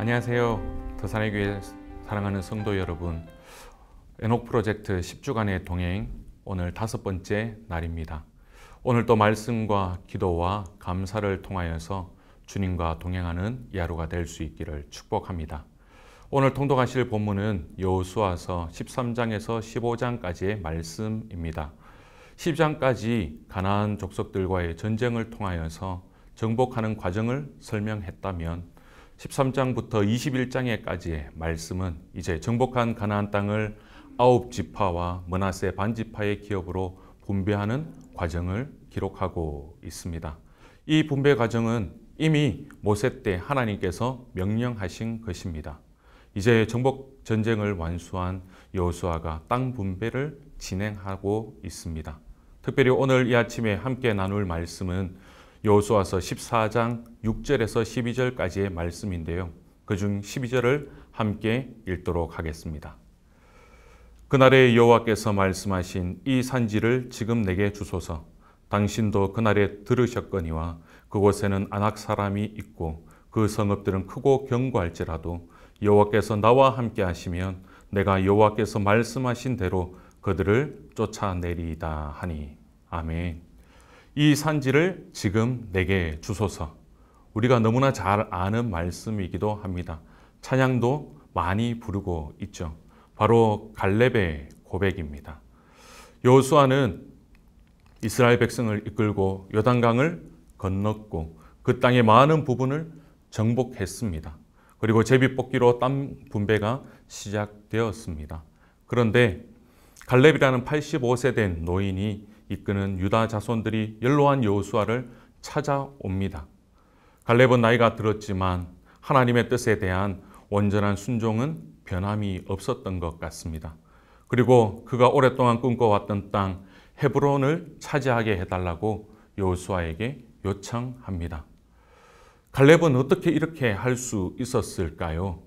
안녕하세요. 더산의교회 사랑하는 성도 여러분, 에녹 프로젝트 10주간의 동행, 오늘 5번째 날입니다. 오늘 또 말씀과 기도와 감사를 통하여서 주님과 동행하는 이 하루가 될 수 있기를 축복합니다. 오늘 통독하실 본문은 여호수아서 13장에서 15장까지의 말씀입니다. 10장까지 가나안 족속들과의 전쟁을 통하여서 정복하는 과정을 설명했다면 13장부터 21장에까지의 말씀은 이제 정복한 가나안 땅을 9지파와 므낫세 반지파의 기업으로 분배하는 과정을 기록하고 있습니다. 이 분배 과정은 이미 모세 때 하나님께서 명령하신 것입니다. 이제 정복 전쟁을 완수한 여호수아가 땅 분배를 진행하고 있습니다. 특별히 오늘 이 아침에 함께 나눌 말씀은 여호수아서 14장 6절에서 12절까지의 말씀인데요. 그중 12절을 함께 읽도록 하겠습니다. 그날에 여호와께서 말씀하신 이 산지를 지금 내게 주소서. 당신도 그날에 들으셨거니와 그곳에는 아낙 사람이 있고 그 성읍들은 크고 견고할지라도 여호와께서 나와 함께 하시면 내가 여호와께서 말씀하신 대로 그들을 쫓아내리이다 하니. 아멘. 이 산지를 지금 내게 주소서. 우리가 너무나 잘 아는 말씀이기도 합니다. 찬양도 많이 부르고 있죠. 바로 갈렙의 고백입니다. 여호수아는 이스라엘 백성을 이끌고 요단강을 건넜고 그 땅의 많은 부분을 정복했습니다. 그리고 제비뽑기로 땅 분배가 시작되었습니다. 그런데 갈렙이라는 85세 된 노인이 이끄는 유다 자손들이 연로한 여호수아를 찾아옵니다. 갈렙은 나이가 들었지만 하나님의 뜻에 대한 온전한 순종은 변함이 없었던 것 같습니다. 그리고 그가 오랫동안 꿈꿔왔던 땅 헤브론을 차지하게 해달라고 여호수아에게 요청합니다. 갈렙은 어떻게 이렇게 할 수 있었을까요?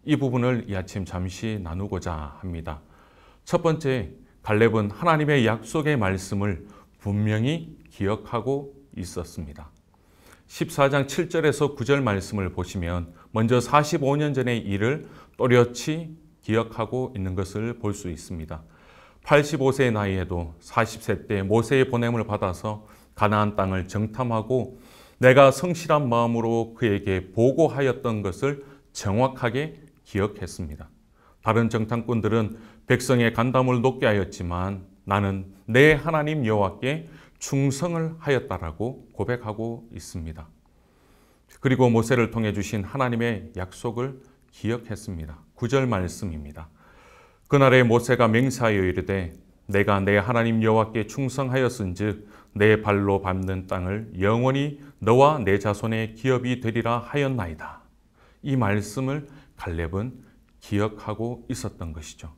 이 부분을 이 아침 잠시 나누고자 합니다. 첫 번째, 갈렙은 하나님의 약속의 말씀을 분명히 기억하고 있었습니다. 14장 7절에서 9절 말씀을 보시면 먼저 45년 전의 일을 또렷이 기억하고 있는 것을 볼 수 있습니다. 85세의 나이에도 40세 때 모세의 보냄을 받아서 가나안 땅을 정탐하고 내가 성실한 마음으로 그에게 보고하였던 것을 정확하게 기억했습니다. 다른 정탐꾼들은 백성의 간담을 높게 하였지만 나는 내 하나님 여호와께 충성을 하였다라고 고백하고 있습니다. 그리고 모세를 통해 주신 하나님의 약속을 기억했습니다. 9절 말씀입니다. 그날에 모세가 맹세하여 이르되 내가 내 하나님 여호와께 충성하였은즉 내 발로 밟는 땅을 영원히 너와 내 자손의 기업이 되리라 하였나이다. 이 말씀을 갈렙은 기억하고 있었던 것이죠.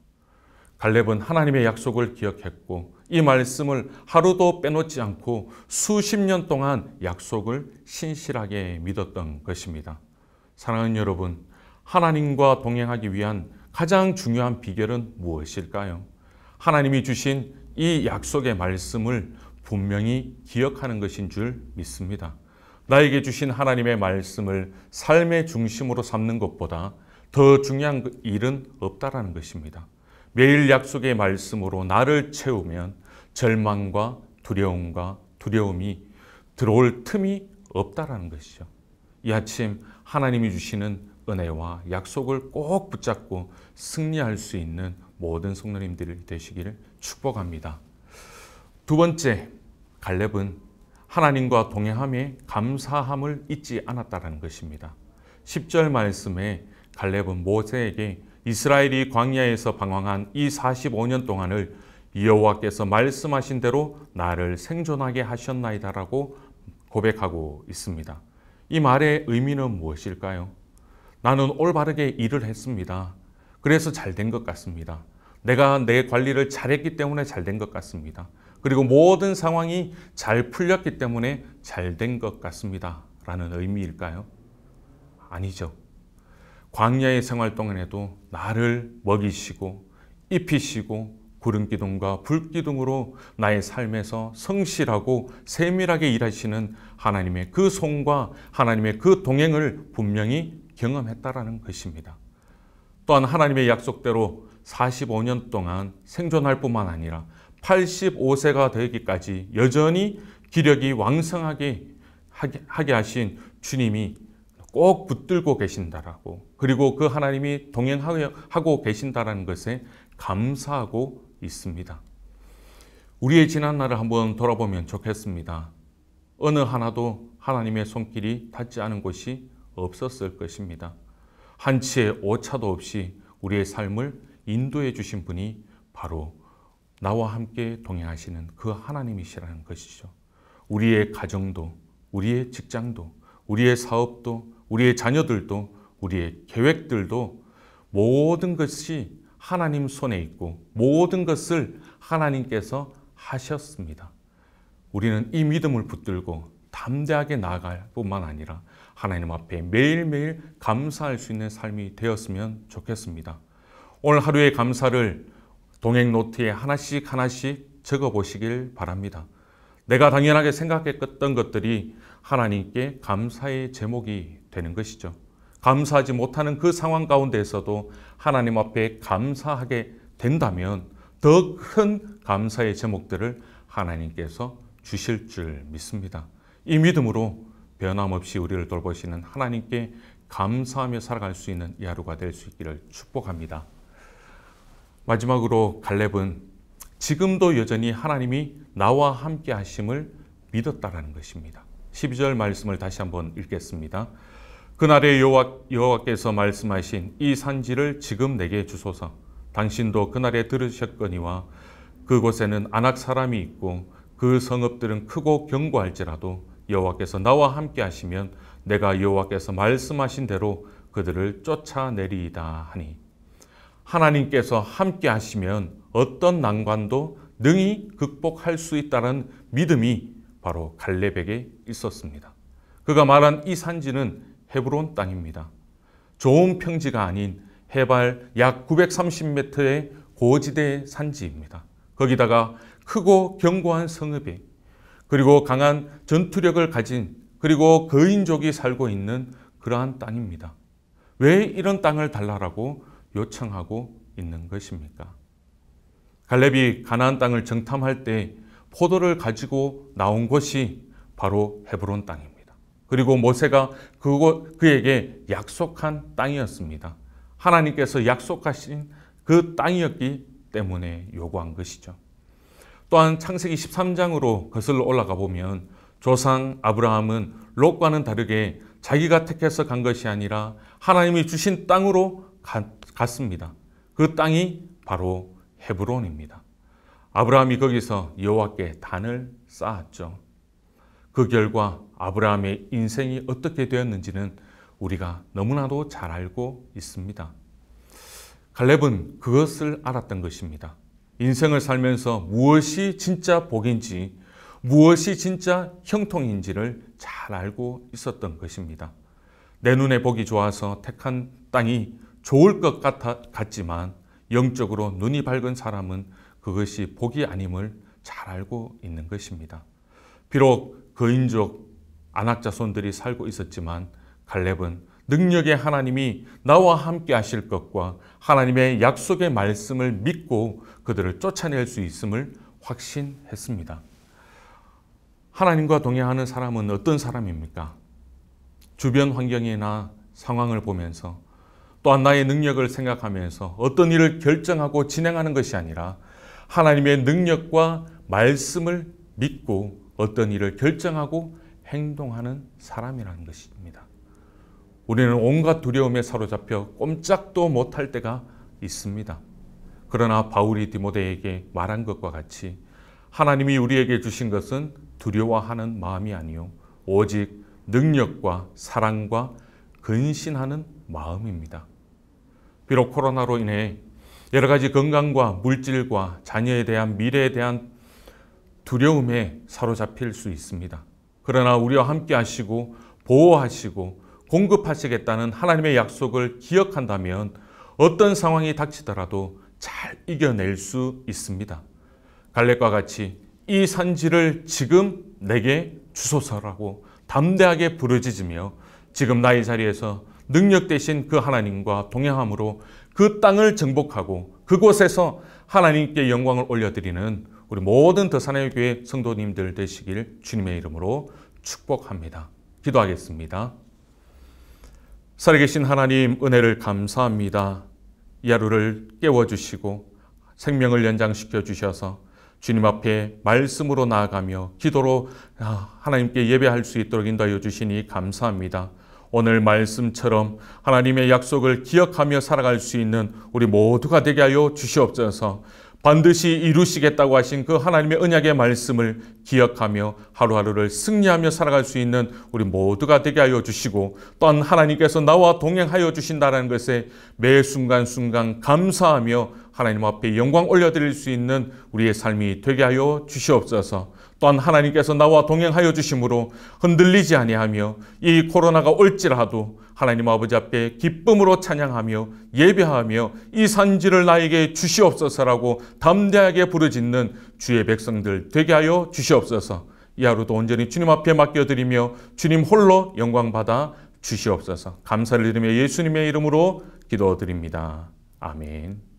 갈렙은 하나님의 약속을 기억했고 이 말씀을 하루도 빼놓지 않고 수십 년 동안 약속을 신실하게 믿었던 것입니다. 사랑하는 여러분, 하나님과 동행하기 위한 가장 중요한 비결은 무엇일까요? 하나님이 주신 이 약속의 말씀을 분명히 기억하는 것인 줄 믿습니다. 나에게 주신 하나님의 말씀을 삶의 중심으로 삼는 것보다 더 중요한 일은 없다라는 것입니다. 매일 약속의 말씀으로 나를 채우면 절망과 두려움과 두려움이 들어올 틈이 없다라는 것이죠. 이 아침 하나님이 주시는 은혜와 약속을 꼭 붙잡고 승리할 수 있는 모든 성도님들이 되시기를 축복합니다. 두 번째, 갈렙은 하나님과 동행함에 감사함을 잊지 않았다는 것입니다. 10절 말씀에 갈렙은 모세에게 이스라엘이 광야에서 방황한 이 45년 동안을 여호와께서 말씀하신 대로 나를 생존하게 하셨나이다라고 고백하고 있습니다. 이 말의 의미는 무엇일까요? 나는 올바르게 일을 했습니다. 그래서 잘 된 것 같습니다. 내가 내 관리를 잘했기 때문에 잘 된 것 같습니다. 그리고 모든 상황이 잘 풀렸기 때문에 잘 된 것 같습니다. 라는 의미일까요? 아니죠. 광야의 생활 동안에도 나를 먹이시고 입히시고 구름기둥과 불기둥으로 나의 삶에서 성실하고 세밀하게 일하시는 하나님의 그 손과 하나님의 그 동행을 분명히 경험했다라는 것입니다. 또한 하나님의 약속대로 45년 동안 생존할 뿐만 아니라 85세가 되기까지 여전히 기력이 왕성하게 하게 하신 주님이 꼭 붙들고 계신다라고, 그리고 그 하나님이 동행하고 계신다라는 것에 감사하고 있습니다. 우리의 지난날을 한번 돌아보면 좋겠습니다. 어느 하나도 하나님의 손길이 닿지 않은 곳이 없었을 것입니다. 한치의 오차도 없이 우리의 삶을 인도해 주신 분이 바로 나와 함께 동행하시는 그 하나님이시라는 것이죠. 우리의 가정도, 우리의 직장도, 우리의 사업도, 우리의 자녀들도, 우리의 계획들도 모든 것이 하나님 손에 있고 모든 것을 하나님께서 하셨습니다. 우리는 이 믿음을 붙들고 담대하게 나아갈 뿐만 아니라 하나님 앞에 매일매일 감사할 수 있는 삶이 되었으면 좋겠습니다. 오늘 하루의 감사를 동행 노트에 하나씩 적어 보시길 바랍니다. 내가 당연하게 생각했던 것들이 하나님께 감사의 제목이 되는 것이죠. 감사하지 못하는 그 상황 가운데에서도 하나님 앞에 감사하게 된다면 더 큰 감사의 제목들을 하나님께서 주실 줄 믿습니다. 이 믿음으로 변함없이 우리를 돌보시는 하나님께 감사하며 살아갈 수 있는 이 하루가 될 수 있기를 축복합니다. 마지막으로 갈렙은 지금도 여전히 하나님이 나와 함께 하심을 믿었다라는 것입니다. 12절 말씀을 다시 한번 읽겠습니다. 그날에 여호와께서 말씀하신 이 산지를 지금 내게 주소서. 당신도 그날에 들으셨거니와 그곳에는 아낙 사람이 있고 그 성읍들은 크고 견고할지라도 여호와께서 나와 함께 하시면 내가 여호와께서 말씀하신 대로 그들을 쫓아내리이다 하니, 하나님께서 함께 하시면 어떤 난관도 능히 극복할 수 있다는 믿음이 바로 갈렙에게 있었습니다. 그가 말한 이 산지는 헤브론 땅입니다. 좋은 평지가 아닌 해발 약 930m의 고지대 산지입니다. 거기다가 크고 견고한 성읍에, 그리고 강한 전투력을 가진, 그리고 거인족이 살고 있는 그러한 땅입니다. 왜 이런 땅을 달라라고 요청하고 있는 것입니까? 갈렙이 가나안 땅을 정탐할 때 포도를 가지고 나온 곳이 바로 헤브론 땅입니다. 그리고 모세가 그에게 약속한 땅이었습니다. 하나님께서 약속하신 그 땅이었기 때문에 요구한 것이죠. 또한 창세기 13장으로 거슬러 올라가 보면 조상 아브라함은 롯과는 다르게 자기가 택해서 간 것이 아니라 하나님이 주신 땅으로 갔습니다. 그 땅이 바로 헤브론입니다. 아브라함이 거기서 여호와께 단을 쌓았죠. 그 결과 아브라함의 인생이 어떻게 되었는지는 우리가 너무나도 잘 알고 있습니다. 갈렙은 그것을 알았던 것입니다. 인생을 살면서 무엇이 진짜 복인지, 무엇이 진짜 형통인지를 잘 알고 있었던 것입니다. 내 눈에 보기 좋아서 택한 땅이 좋을 것 같지만 영적으로 눈이 밝은 사람은 그것이 복이 아님을 잘 알고 있는 것입니다. 비록 거인족 아낙 자손들이 살고 있었지만 갈렙은 능력의 하나님이 나와 함께 하실 것과 하나님의 약속의 말씀을 믿고 그들을 쫓아낼 수 있음을 확신했습니다. 하나님과 동행하는 사람은 어떤 사람입니까? 주변 환경이나 상황을 보면서 또한 나의 능력을 생각하면서 어떤 일을 결정하고 진행하는 것이 아니라 하나님의 능력과 말씀을 믿고 어떤 일을 결정하고 행동하는 사람이라는 것입니다. 우리는 온갖 두려움에 사로잡혀 꼼짝도 못할 때가 있습니다. 그러나 바울이 디모데에게 말한 것과 같이 하나님이 우리에게 주신 것은 두려워하는 마음이 아니요 오직 능력과 사랑과 근신하는 마음입니다. 비록 코로나로 인해 여러 가지 건강과 물질과 자녀에 대한 미래에 대한 두려움에 사로잡힐 수 있습니다. 그러나 우리와 함께 하시고 보호하시고 공급하시겠다는 하나님의 약속을 기억한다면 어떤 상황이 닥치더라도 잘 이겨낼 수 있습니다. 갈렙과 같이 이 산지를 지금 내게 주소서라고 담대하게 부르짖으며 지금 나의 자리에서 능력 되신 그 하나님과 동행함으로 그 땅을 정복하고 그곳에서 하나님께 영광을 올려드리는 우리 모든 더사나이 교회 성도님들 되시길 주님의 이름으로 축복합니다. 기도하겠습니다. 살아계신 하나님, 은혜를 감사합니다. 이 하루를 깨워주시고 생명을 연장시켜 주셔서 주님 앞에 말씀으로 나아가며 기도로 하나님께 예배할 수 있도록 인도하여 주시니 감사합니다. 오늘 말씀처럼 하나님의 약속을 기억하며 살아갈 수 있는 우리 모두가 되게 하여 주시옵소서. 반드시 이루시겠다고 하신 그 하나님의 언약의 말씀을 기억하며 하루하루를 승리하며 살아갈 수 있는 우리 모두가 되게 하여 주시고, 또한 하나님께서 나와 동행하여 주신다는 것에 매 순간순간 감사하며 하나님 앞에 영광 올려드릴 수 있는 우리의 삶이 되게 하여 주시옵소서. 또한 하나님께서 나와 동행하여 주심으로 흔들리지 아니하며 이 코로나가 올지라도 하나님 아버지 앞에 기쁨으로 찬양하며 예배하며 이 산지를 나에게 주시옵소서라고 담대하게 부르짖는 주의 백성들 되게 하여 주시옵소서. 이 하루도 온전히 주님 앞에 맡겨드리며 주님 홀로 영광받아 주시옵소서. 감사를 드리며 예수님의 이름으로 기도드립니다. 아멘.